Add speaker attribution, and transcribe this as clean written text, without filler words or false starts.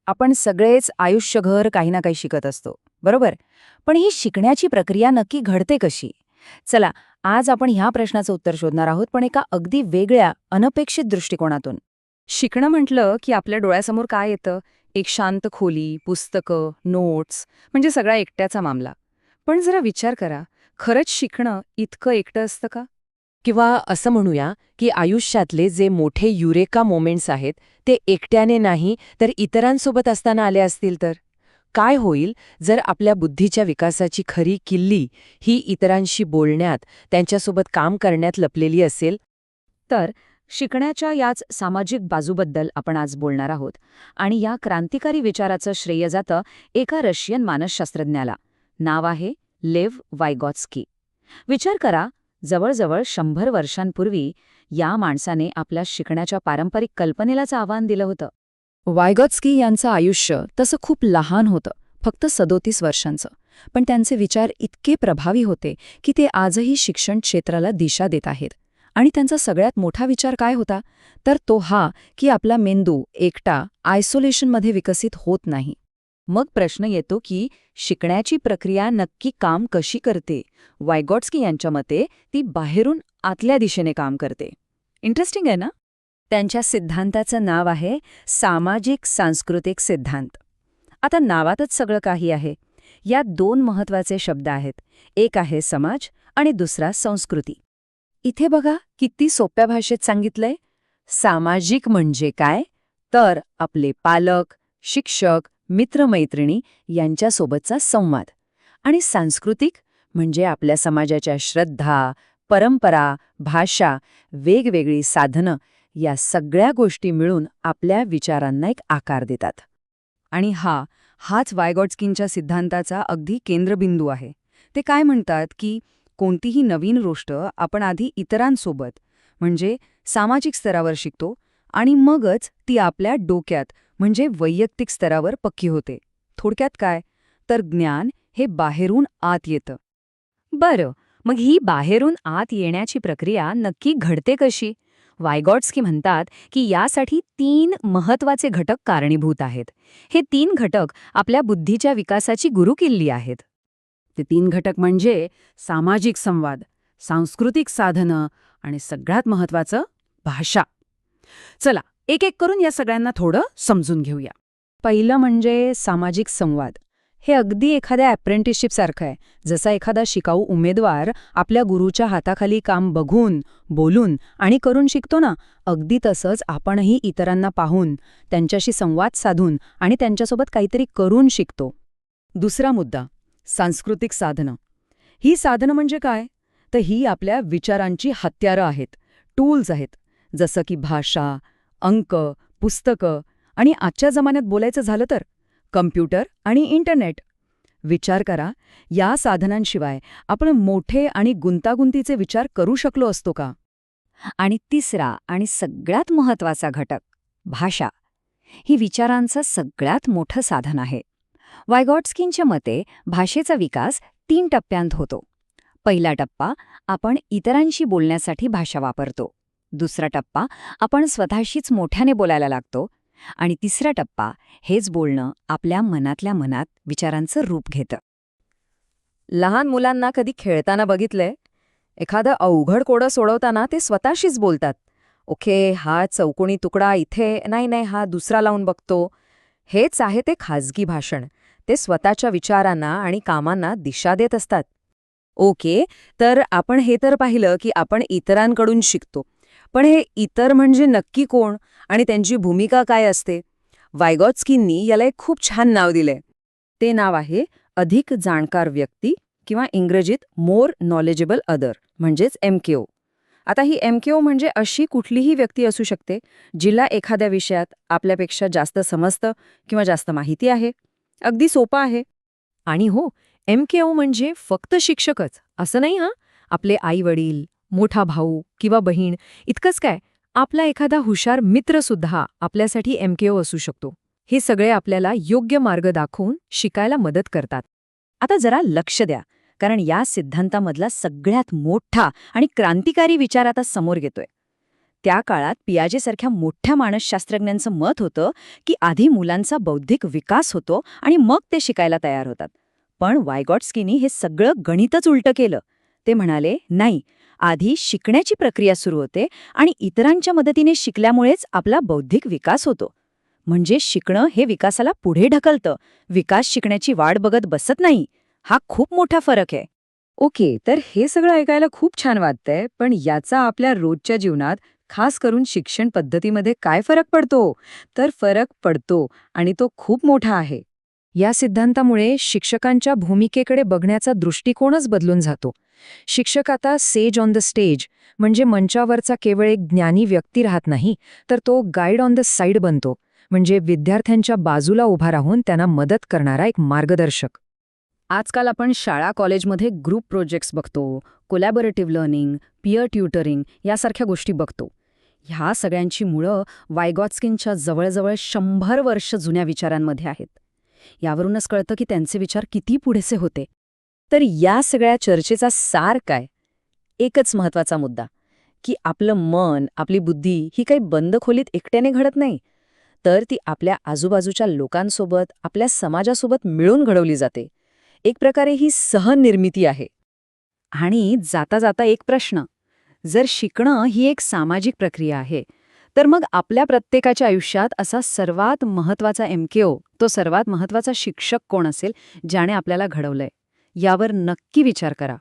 Speaker 1: आपण सगळेच आयुष्यभर काही ना काही शिकत असतो, बरोबर? पण ही शिकण्याची प्रक्रिया नक्की घडते कशी? चला, आज आपण ह्या प्रश्नाचं उत्तर शोधणार आहोत, पण एका अगदी वेगळ्या, अनपेक्षित दृष्टिकोनातून. शिकणं म्हटलं की आपल्या डोळ्यासमोर काय येतं? एक शांत खोली, पुस्तकं, नोट्स, म्हणजे सगळा एकट्याचा मामला. पण जरा विचार करा, खरंच शिकणं इतकं एकटं असतं का?
Speaker 2: किंवा असं म्हणूया की आयुष्यातले जे मोठे युरेका मोमेंट्स आहेत ते एकट्याने नाही तर इतरांसोबत असताना आले असतील तर काय होईल जर आपल्या बुद्धीच्या विकासाची खरी किल्ली ही इतरांशी बोलण्यात, त्यांच्यासोबत काम करण्यात लपलेली असेल?
Speaker 1: तर शिकण्याच्या याच सामाजिक बाजूबद्दल आपण आज बोलणार आहोत. आणि या क्रांतिकारी विचाराचं श्रेय जातं एका रशियन मानसशास्त्रज्ञाला. नाव आहे लेव्ह वायगॉत्स्की. विचार करा, जवळजवळ 100 वर्षांपूर्वी या माणसाने आपल्या शिकण्याच्या पारंपरिक कल्पनेलाच आव्हान दिलं होतं. वायगॉत्स्की यांचं आयुष्य तसं खूप लहान होतं, फक्त 37 वर्षांचं. पण त्यांचे विचार इतके प्रभावी होते की ते आजही शिक्षण क्षेत्राला दिशा देत आहेत. आणि त्यांचा सगळ्यात मोठा विचार काय होता? तर तो हा की आपला मेंदू एकटा आयसोलेशनमध्ये विकसित होत नाही. मग प्रश्न येतो की शिकण्याची प्रक्रिया नक्की काम कशी करते? वायगॉट्स्की यांच्या मते ती बाहेरून आतल्या दिशेने काम करते. इंटरेस्टिंग आहे ना? त्यांच्या सिद्धांताचं नाव आहे सामाजिक सांस्कृतिक सिद्धांत. आता नावातच सगळं काही आहे. यात 2 महत्वाचे शब्द आहेत. एक आहे समाज आणि दुसरा संस्कृती. इथे बघा किती सोप्या भाषेत सांगितलंय. सामाजिक म्हणजे काय? तर आपले पालक, शिक्षक, मित्रमैत्रिणी यांच्यासोबतचा संवाद. आणि सांस्कृतिक म्हणजे आपल्या समाजाच्या श्रद्धा, परंपरा, भाषा, वेगवेगळी साधनं या सगळ्या गोष्टी मिळून आपल्या विचारांना एक आकार देतात. आणि हाच वायगॉट्स्कींच्या सिद्धांताचा अगदी केंद्रबिंदू आहे. ते काय म्हणतात की कोणतीही नवीन गोष्ट आपण आधी इतरांसोबत म्हणजे सामाजिक स्तरावर शिकतो आणि मगच ती आपल्या डोक्यात म्हणजे वैयक्तिक स्तरावर पक्की होते. थोडक्यात काय? तर ज्ञान हे बाहेरून आत येतं. बरं, मग ही बाहेरून आत येण्याची प्रक्रिया नक्की घडते कशी? वायगॉट्स्की म्हणतात की यासाठी 3 महत्वाचे घटक कारणीभूत आहेत. हे 3 घटक आपल्या बुद्धीच्या विकासाची गुरुकिल्ली आहेत. ते 3 घटक म्हणजे सामाजिक संवाद, सांस्कृतिक साधनं आणि सगळ्यात महत्वाचं भाषा. चला, एक एक करून या सगळ्यांना थोडं समजून घेऊया. पहिलं म्हणजे सामाजिक संवाद. हे अगदी एखाद्या अप्रेंटिसशिपसारखं आहे. जसा एखादा शिकाऊ उमेदवार आपल्या गुरूच्या हाताखाली काम बघून, बोलून आणि करून शिकतो ना, अगदी तसंच आपणही इतरांना पाहून, त्यांच्याशी संवाद साधून आणि त्यांच्यासोबत काहीतरी करून शिकतो. दुसरा मुद्दा, सांस्कृतिक साधनं. ही साधनं म्हणजे काय? तर ही आपल्या विचारांची हत्यारं आहेत, टूल्स आहेत. जसं की भाषा, अंक, पुस्तकं आणि आजच्या जमान्यात बोलायचं झालं तर कम्प्युटर आणि इंटरनेट. विचार करा, या साधनांशिवाय आपण मोठे आणि गुंतागुंतीचे विचार करू शकलो असतो का? आणि तिसरा आणि सगळ्यात महत्वाचा घटक, भाषा. ही विचारांचं सगळ्यात मोठं साधन आहे. वायगॉट्स्कींच्या मते भाषेचा विकास 3 टप्प्यांत होतो. पहिला टप्पा, आपण इतरांशी बोलण्यासाठी भाषा वापरतो. दुसरा टप्पा, आपण स्वतःशीच मोठ्याने बोलायला लागतो. आणि तिसरा टप्पा, हेच बोलणं आपल्या मनातल्या मनात विचारांचं रूप घेतं. लहान मुलांना कधी खेळताना बघितलंय? एखादं अवघड कोडं सोडवताना ते स्वतःशीच बोलतात. ओके, हा चौकोनी तुकडा इथे, नाही, हा दुसरा लावून बघतो. हेच आहे ते खाजगी भाषण. ते स्वतःच्या विचारांना आणि कामांना दिशा देत असतात. ओके, तर आपण हे तर पाहिलं की आपण इतरांकडून शिकतो. पण हे इतर म्हणजे नक्की कोण आणि त्यांची भूमिका काय असते? वायगॉट्स्कींनी याला एक खूप छान नाव दिलंय. ते नाव आहे अधिक जाणकार व्यक्ती किंवा इंग्रजीत मोर नॉलेजेबल अदर म्हणजेच MKO. आता ही MKO म्हणजे अशी कुठलीही व्यक्ती असू शकते जिला एखाद्या विषयात आपल्यापेक्षा जास्त समजतं किंवा जास्त माहिती आहे. अगदी सोपं आहे. आणि हो, MKO म्हणजे फक्त शिक्षकच असं नाही हां. आपले आई-वडील, मोठा भाऊ किंवा बहीण इतकंच काय, आपला एखादा हुशार मित्रसुद्धा आपल्यासाठी MKO असू शकतो. हे सगळे आपल्याला योग्य मार्ग दाखवून शिकायला मदत करतात. आता जरा लक्ष द्या, कारण या सिद्धांतामधला सगळ्यात मोठा आणि क्रांतिकारी विचार आता समोर येतोय. त्या काळात पियाजेसारख्या मोठ्या मानसशास्त्रज्ञांचं मत होतं की आधी मुलांचा बौद्धिक विकास होतो आणि मग ते शिकायला तयार होतात. पण वायगॉट्स्कीनी हे सगळं गणितच उलटं केलं. ते म्हणाले, नाही, आधी शिकण्याची प्रक्रिया सुरू होते आणि इतरांच्या मदतीने शिकल्यामुळेच आपला बौद्धिक विकास होतो. म्हणजे शिकणं हे विकासाला पुढे ढकलतं, विकास शिकण्याची वाट बघत बसत नाही. हा खूप मोठा फरक आहे.
Speaker 2: ओके, तर हे सगळं ऐकायला खूप छान वाटतंय, पण याचा आपल्या रोजच्या जीवनात, खास करून शिक्षण पद्धतीमध्ये काय फरक पडतो? तर फरक पडतो, आणि तो खूप मोठा आहे. या सिद्धांतामुळे शिक्षकांच्या भूमिकेकडे बघण्याचा दृष्टिकोनच बदलून जातो. शिक्षक आता सेज ऑन द स्टेज, म्हणजे मंचावरचा केवळ एक ज्ञानी व्यक्ती राहत नाही, तर तो गाईड ऑन द साईड बनतो, म्हणजे विद्यार्थ्यांच्या बाजूला उभा राहून त्यांना मदत करणारा एक मार्गदर्शक.
Speaker 1: आजकाल आपण शाळा कॉलेजमध्ये ग्रुप प्रोजेक्ट्स बघतो, कोलॅबोरेटिव्ह लर्निंग, पियर ट्युटरिंग यासारख्या गोष्टी बघतो. ह्या सगळ्यांची मुळं वायगॉट्स्कींच्या जवळजवळ 100 वर्ष जुन्या विचारांमध्ये आहेत. यावरूनच कळतं की त्यांचे विचार किती पुढेचे होते. तर या सगळ्या चर्चेचा सार काय? एकच महत्वाचा मुद्दा, की आपलं मन, आपली बुद्धी ही काही बंद खोलीत एकट्याने घडत नाही, तर ती आपल्या आजूबाजूच्या लोकांसोबत, आपल्या समाजासोबत मिळून घडवली जाते. एक प्रकारे ही सहनिर्मिती आहे. आणि जाता जाता एक प्रश्न, जर शिकणं ही एक सामाजिक प्रक्रिया आहे, तर मग आपल्या प्रत्येकाच्या आयुष्यात असा सर्वात महत्वाचा एमकेओ, तो सर्वात महत्वाचा शिक्षक कोण असेल, ज्याने आपल्याला घडवलंय? यावर नक्की विचार करा.